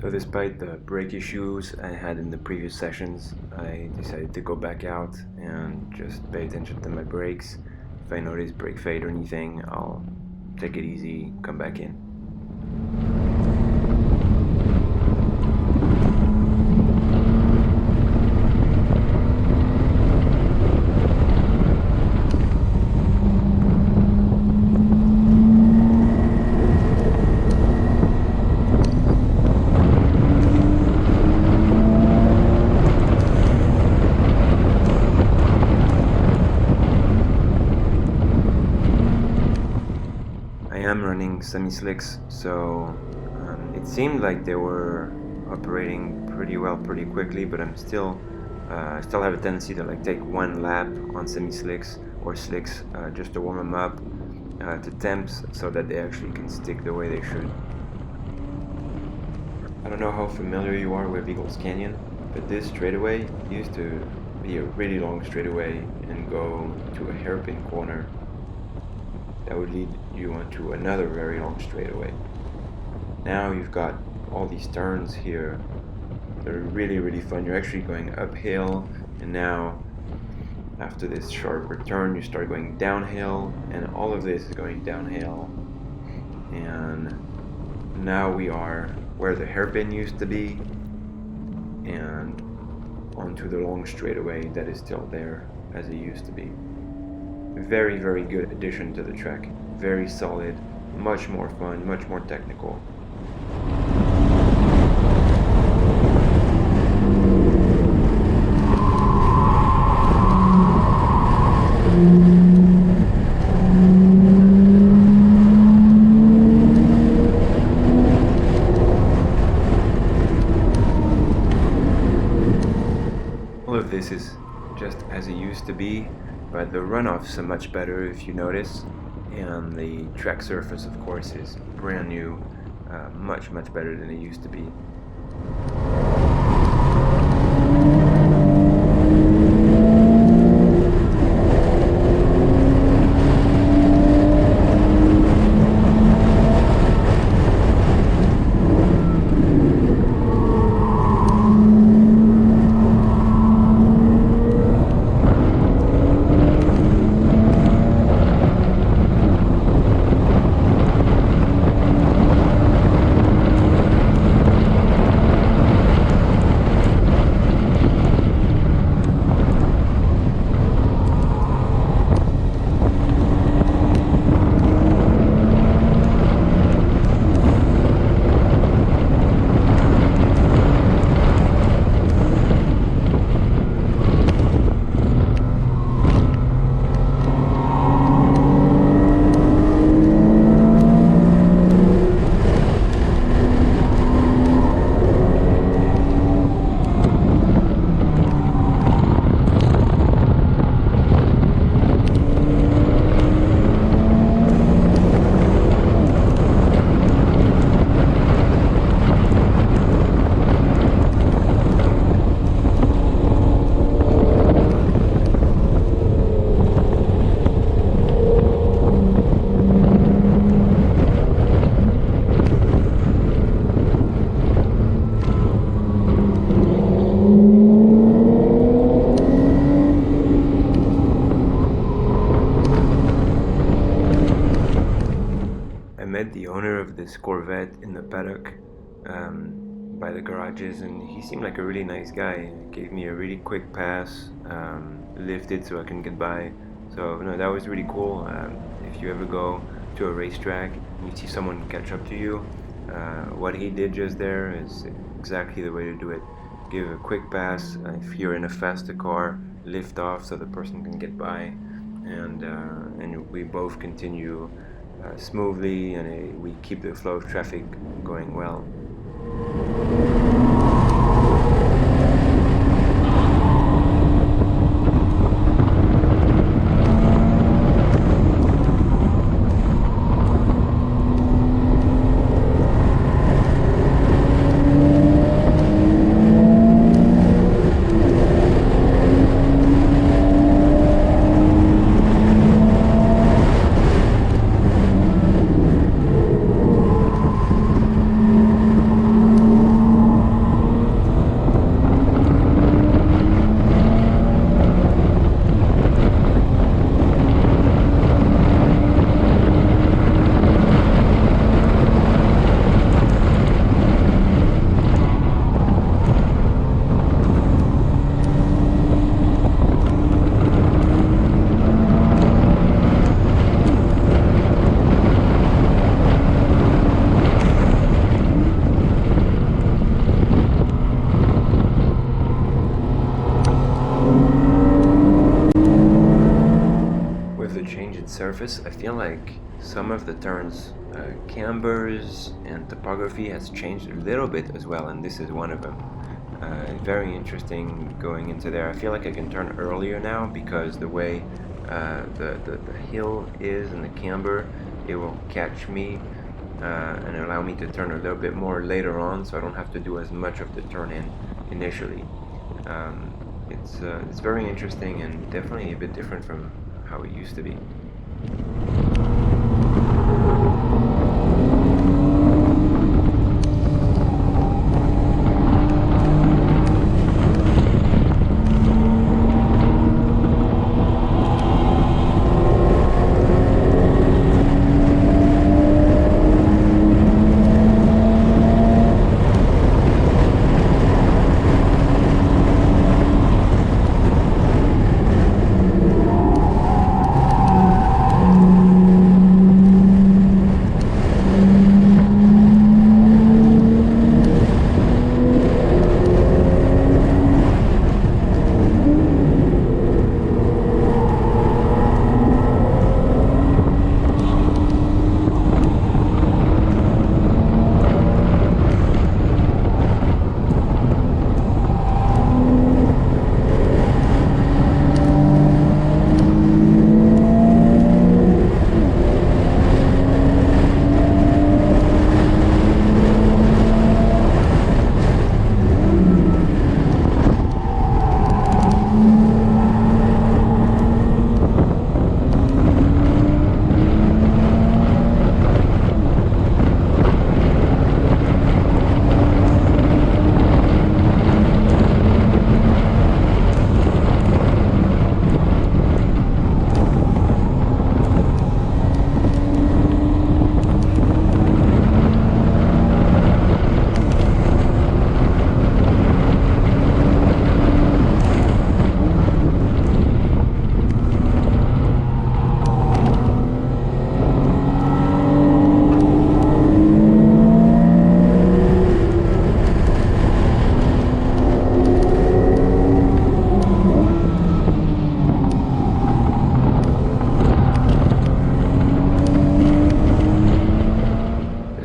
So despite the brake issues I had in the previous sessions, I decided to go back out and just pay attention to my brakes. If I notice brake fade or anything, I'll take it easy, come back in. I am running semi-slicks, so it seemed like they were operating pretty well pretty quickly, but I'm still have a tendency to take one lap on semi-slicks or slicks just to warm them up to temps so that they actually can stick the way they should. I don't know how familiar you are with Eagles Canyon, but this straightaway used to be a really long straightaway and go to a hairpin corner that would lead you onto another very long straightaway. Now you've got all these turns here that are really, really fun. You're actually going uphill, and now after this sharper turn you start going downhill, and all of this is going downhill, and now we are where the hairpin used to be and onto the long straightaway that is still there as it used to be. Very, very good addition to the track. Very solid, much more fun, much more technical. All of this is just as it used to be, but the runoffs are much better if you notice, and the track surface of course is brand new, much better than it used to be. Met the owner of this Corvette in the paddock by the garages, and he seemed like a really nice guy. He gave me a really quick pass, lifted so I can get by. So that was really cool. If you ever go to a racetrack and you see someone catch up to you, what he did just there is exactly the way to do it. Give a quick pass. If you're in a faster car, lift off so the person can get by, and we both continue smoothly, and we keep the flow of traffic going well. surface, I feel like some of the turns, cambers and topography has changed a little bit as well, and this is one of them. Very interesting going into there. I feel like I can turn earlier now because the way the hill is and the camber, it will catch me and allow me to turn a little bit more later on, so I don't have to do as much of the turn in initially. It's very interesting and definitely a bit different from how it used to be.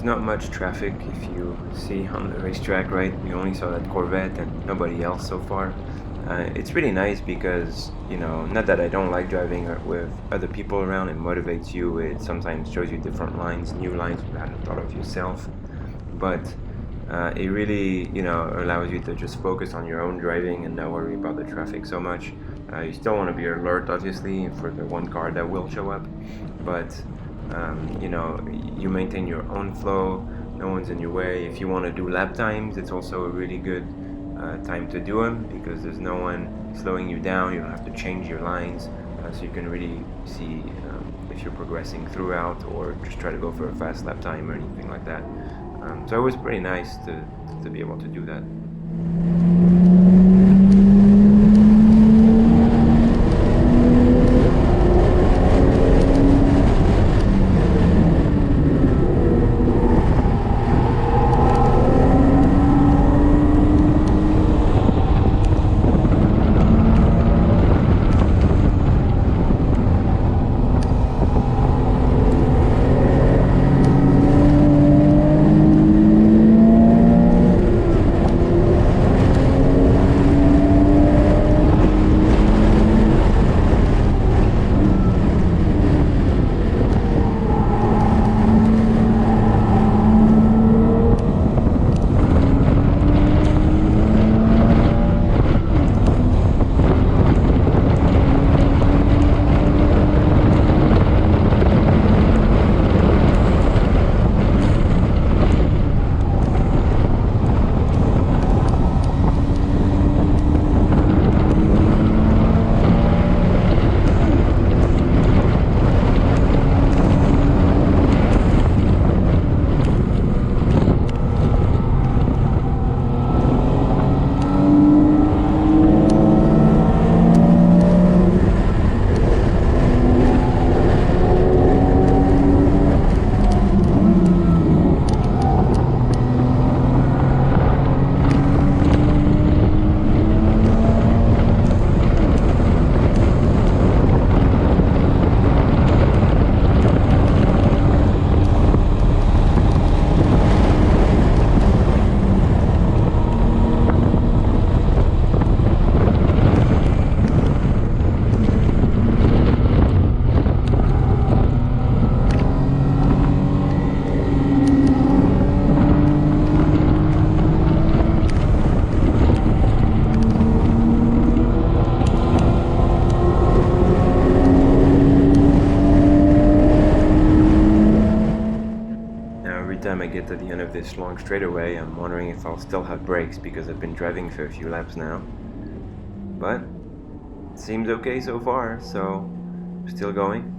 Not much traffic if you see on the racetrack, right? We only saw that Corvette and nobody else so far. It's really nice because, not that I don't like driving with other people around, it motivates you, it sometimes shows you different lines, new lines you hadn't thought of yourself, but it really, allows you to just focus on your own driving and not worry about the traffic so much. You still want to be alert, obviously, for the one car that will show up, but you maintain your own flow, no one's in your way. If you want to do lap times, it's also a really good time to do them because there's no one slowing you down, you don't have to change your lines, so you can really see if you're progressing throughout or just try to go for a fast lap time or anything like that. So it was pretty nice to be able to do that. get to the end of this long straightaway, I'm wondering if I'll still have brakes because I've been driving for a few laps now. But it seems okay so far, so still going.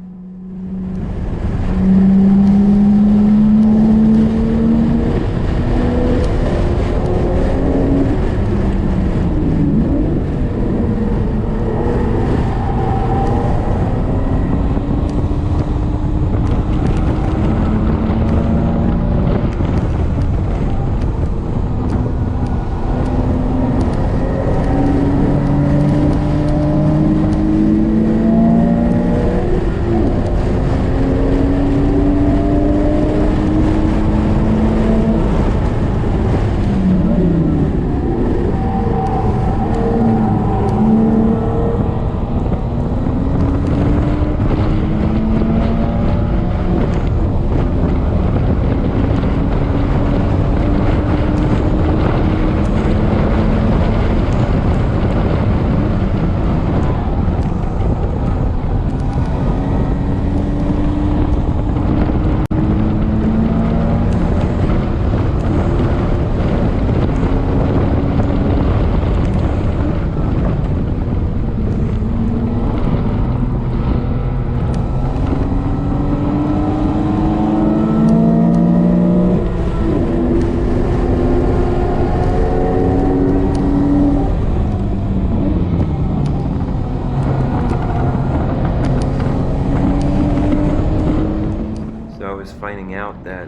Finding out that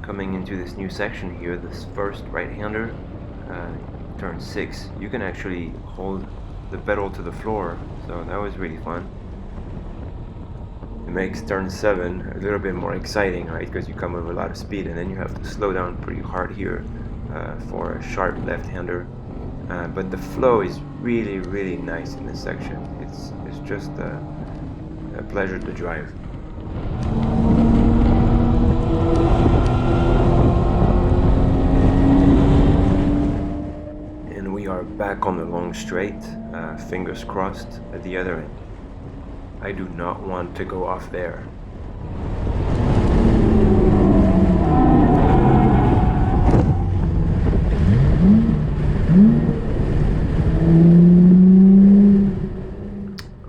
coming into this new section here, this first right-hander, turn 6, you can actually hold the pedal to the floor, so that was really fun. It makes turn 7 a little bit more exciting, right, because you come with a lot of speed and then you have to slow down pretty hard here for a sharp left-hander. But the flow is really, really nice in this section. It's just a pleasure to drive. Back on the long straight, fingers crossed at the other end. I do not want to go off there.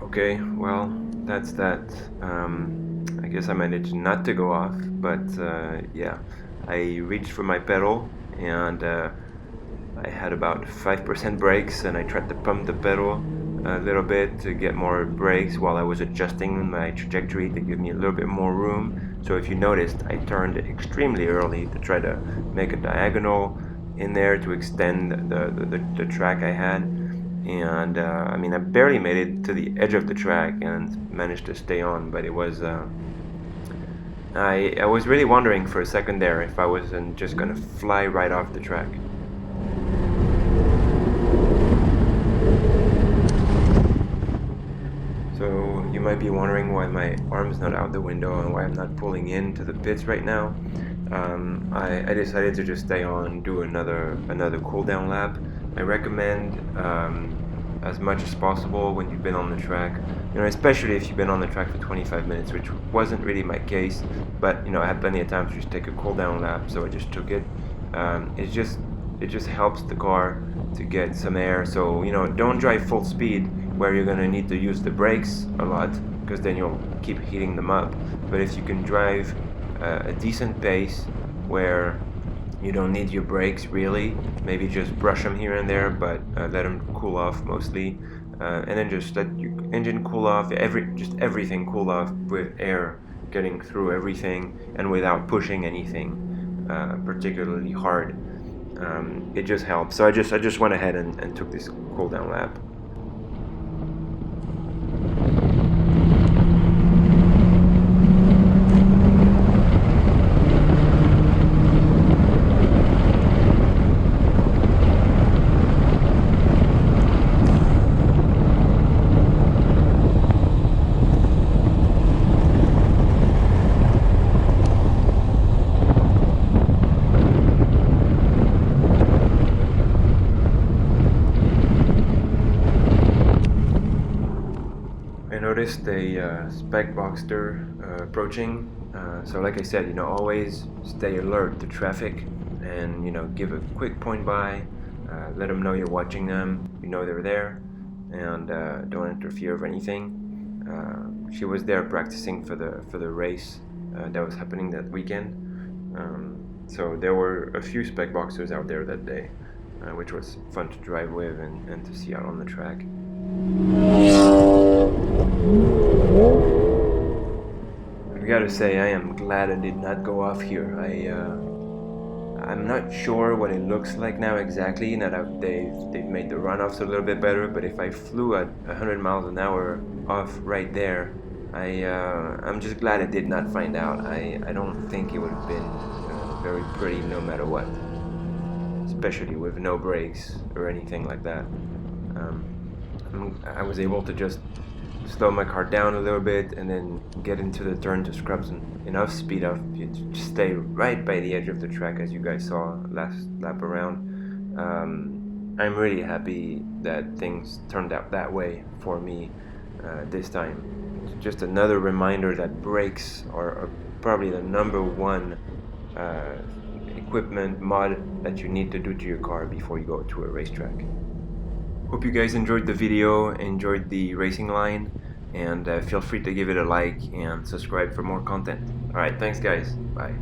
Okay, well, that's that. I guess I managed not to go off, but yeah, I reached for my pedal and I had about 5% brakes, and I tried to pump the pedal a little bit to get more brakes while I was adjusting my trajectory to give me a little bit more room. So if you noticed, I turned extremely early to try to make a diagonal in there to extend the track I had. And I mean, I barely made it to the edge of the track and managed to stay on, but it was I was really wondering for a second there if I wasn't just gonna fly right off the track. So you might be wondering why my arm's not out the window and why I'm not pulling into the pits right now. I decided to just stay on, do another cool down lap. I recommend as much as possible when you've been on the track, especially if you've been on the track for 25 minutes, which wasn't really my case, but I had plenty of time to just take a cool down lap, so I just took it. It just helps the car to get some air, so don't drive full speed where you're going to need to use the brakes a lot, because then you'll keep heating them up. But if you can drive a decent pace where you don't need your brakes really, maybe just brush them here and there, but let them cool off mostly, and then just let your engine cool off, everything cool off with air getting through everything and without pushing anything particularly hard. It just helps. So I just went ahead and took this cool down lap. I noticed a spec Boxster approaching So like I said, always stay alert to traffic, and give a quick point by, let them know you're watching them, they're there, and don't interfere with anything. She was there practicing for the race that was happening that weekend. So there were a few spec boxers out there that day, which was fun to drive with and to see out on the track. I gotta say, I am glad I did not go off here. I'm not sure what it looks like now exactly, now that they've made the runoffs a little bit better, but if I flew at 100 miles an hour off right there, I'm just glad I did not find out. I don't think it would have been very pretty no matter what, especially with no brakes or anything like that. I was able to just slow my car down a little bit and then get into the turn to scrub enough speed up to stay right by the edge of the track, as you guys saw last lap around. I'm really happy that things turned out that way for me this time. It's just another reminder that brakes are probably the number one equipment mod that you need to do to your car before you go to a racetrack. Hope you guys enjoyed the video, enjoyed the racing line, and feel free to give it a like and subscribe for more content. Alright, thanks guys. Bye.